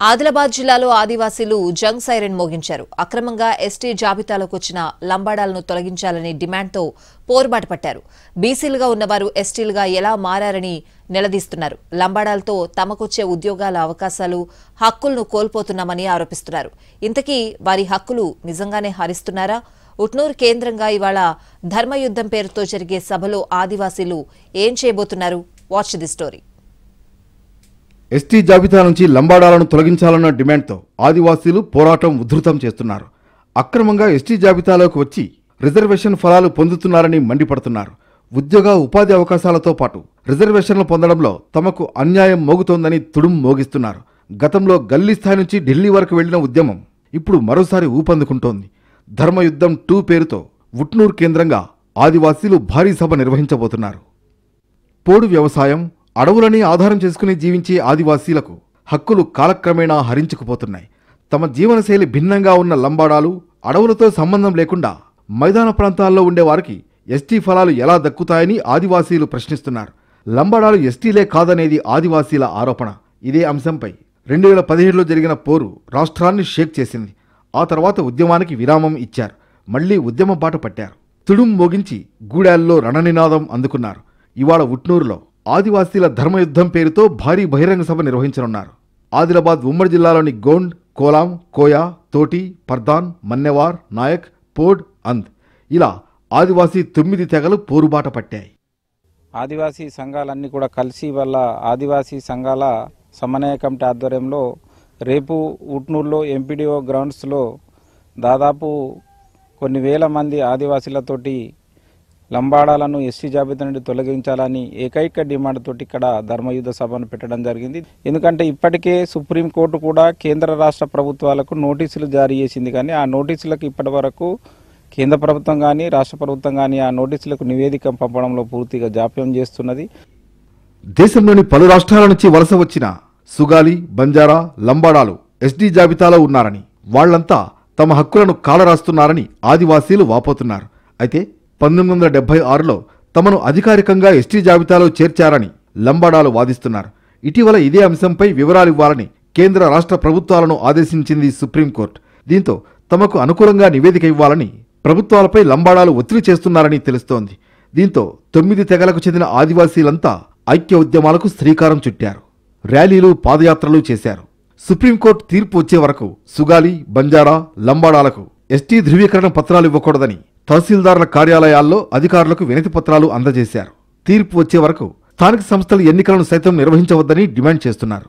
ఆదిలాబాద్ జిల్లాలో ఆదివాసీలు జంగ్ సైరన్ మోగించారు. అక్రమంగా ఎస్టీ జాబితాలోకి వచ్చిన లంబాడాలను తొలగించాలని డిమాండ్తో పోరుబాటు పట్టారు. బీసీలుగా ఉన్నవారు ఎస్టీలుగా ఎలా మారారని నిలదీస్తున్నారు. లంబాడాలతో తమకొచ్చే ఉద్యోగాల అవకాశాలు, హక్కులను కోల్పోతున్నామని ఆరోపిస్తున్నారు. ఇంతకీ వారి హక్కులు నిజంగానే హరిస్తున్నారా? ఉట్నూరు కేంద్రంగా ఇవాళ ధర్మయుద్ధం పేరుతో జరిగే సభలో ఆదివాసీలు ఏం చేయబోతున్నారు? Watch the story. ఎస్టీ జాబితా నుంచి లంబాడాలను తొలగించాలన్న డిమాండ్తో ఆదివాసీలు పోరాటం ఉధృతం చేస్తున్నారు. అక్రమంగా ఎస్టీ జాబితాలోకి వచ్చి రిజర్వేషన్ ఫలాలు పొందుతున్నారని మండిపడుతున్నారు. ఉద్యోగ ఉపాధి అవకాశాలతో పాటు రిజర్వేషన్లు పొందడంలో తమకు అన్యాయం మోగుతోందని తుడుం మోగిస్తున్నారు. గతంలో గల్లీ స్థాయి నుంచి ఢిల్లీ వరకు వెళ్లిన ఉద్యమం ఇప్పుడు మరోసారి ఊపందుకుంటోంది. ధర్మయుద్ధం 2 పేరుతో ఉట్నూరు కేంద్రంగా ఆదివాసీలు భారీ సభ నిర్వహించబోతున్నారు. పోడు వ్యవసాయం, అడవులని ఆధారం చేసుకుని జీవించే ఆదివాసీలకు హక్కులు కాలక్రమేణా హరించుకుపోతున్నాయి. తమ జీవనశైలి భిన్నంగా ఉన్న లంబాడాలు అడవులతో సంబంధం లేకుండా మైదాన ప్రాంతాల్లో ఉండేవారికి ఎస్టీ ఫలాలు ఎలా దక్కుతాయని ఆదివాసీలు ప్రశ్నిస్తున్నారు. లంబాడాలు ఎస్టీలే కాదనేది ఆదివాసీల ఆరోపణ. ఇదే అంశంపై 2017లో జరిగిన పోరు రాష్ట్రాన్ని షేక్ చేసింది. ఆ తర్వాత ఉద్యమానికి విరామం ఇచ్చారు. మళ్లీ ఉద్యమ బాట పట్టారు. తుడుం మోగించి గూడాల్లో రణనినాదం అందుకున్నారు. ఇవాళ ఉట్నూరులో ఆదివాసీల ధర్మయుద్ధం పేరుతో భారీ బహిరంగ సభ నిర్వహించనున్నారు. ఆదిలాబాద్ ఉమ్మడి జిల్లాలోని గోండ్, కోలాం, కోయా, తోటి, పర్దాన్, మన్నెవార్, నాయక్, పోడ్, అంద్ ఇలా ఆదివాసీ 9 తెగలు పోరుబాట పట్టాయి. ఆదివాసీ సంఘాలన్నీ కూడా కలిసి వల్ల ఆదివాసీ సంఘాల సమన్వయ కమిటీ ఆధ్వర్యంలో రేపు ఉట్నూరులో ఎంపీడీఓ గ్రౌండ్స్లో దాదాపు కొన్ని వేల మంది ఆదివాసీలతోటి లంబాడాలను ఎస్టీ జాబితా నుండి తొలగించాలని ఏకైక డిమాండ్ తోటి ఇక్కడ ధర్మయుద్ధ సభను పెట్టడం జరిగింది. ఎందుకంటే ఇప్పటికే సుప్రీంకోర్టు కూడా కేంద్ర రాష్ట్ర ప్రభుత్వాలకు నోటీసులు జారీ చేసింది. కానీ ఆ నోటీసులకు ఇప్పటి వరకు కేంద్ర ప్రభుత్వం కానీ రాష్ట్ర ప్రభుత్వం కానీ ఆ నోటీసులకు నివేదిక పంపడంలో పూర్తిగా జాప్యం చేస్తున్నది. దేశంలోని పలు రాష్ట్రాల నుంచి వలస వచ్చిన సుగాలి, బంజారా, లంబాడాలు ఎస్టీ జాబితాలో ఉన్నారని, వాళ్లంతా తమ హక్కులను కాలరాస్తున్నారని ఆదివాసీలు వాపోతున్నారు. అయితే 1976లో తమను అధికారికంగా ఎస్టీ జాబితాలో చేర్చారని లంబాడాలు వాదిస్తున్నారు. ఇటీవల ఇదే అంశంపై వివరాలివ్వాలని కేంద్ర రాష్ట్ర ప్రభుత్వాలను ఆదేశించింది సుప్రీంకోర్టు. దీంతో తమకు అనుకూలంగా నివేదిక ఇవ్వాలని ప్రభుత్వాలపై లంబాడాలు ఒత్తిడి చేస్తున్నారని తెలుస్తోంది. దీంతో 9 తెగలకు చెందిన ఆదివాసీలంతా ఐక్య ఉద్యమాలకు శ్రీకారం చుట్టారు. ర్యాలీలు, పాదయాత్రలు చేశారు. సుప్రీంకోర్టు తీర్పు వచ్చే వరకు సుగాలి, బంజారా, లంబాడాలకు ఎస్టీ ధృవీకరణ పత్రాలు ఇవ్వకూడదని తహసీల్దార్ల కార్యాలయాల్లో అధికారులకు వినతి పత్రాలు అందజేశారు. తీర్పు వచ్చే వరకు స్థానిక సంస్థల ఎన్నికలను సైతం నిర్వహించవద్దని డిమాండ్ చేస్తున్నారు.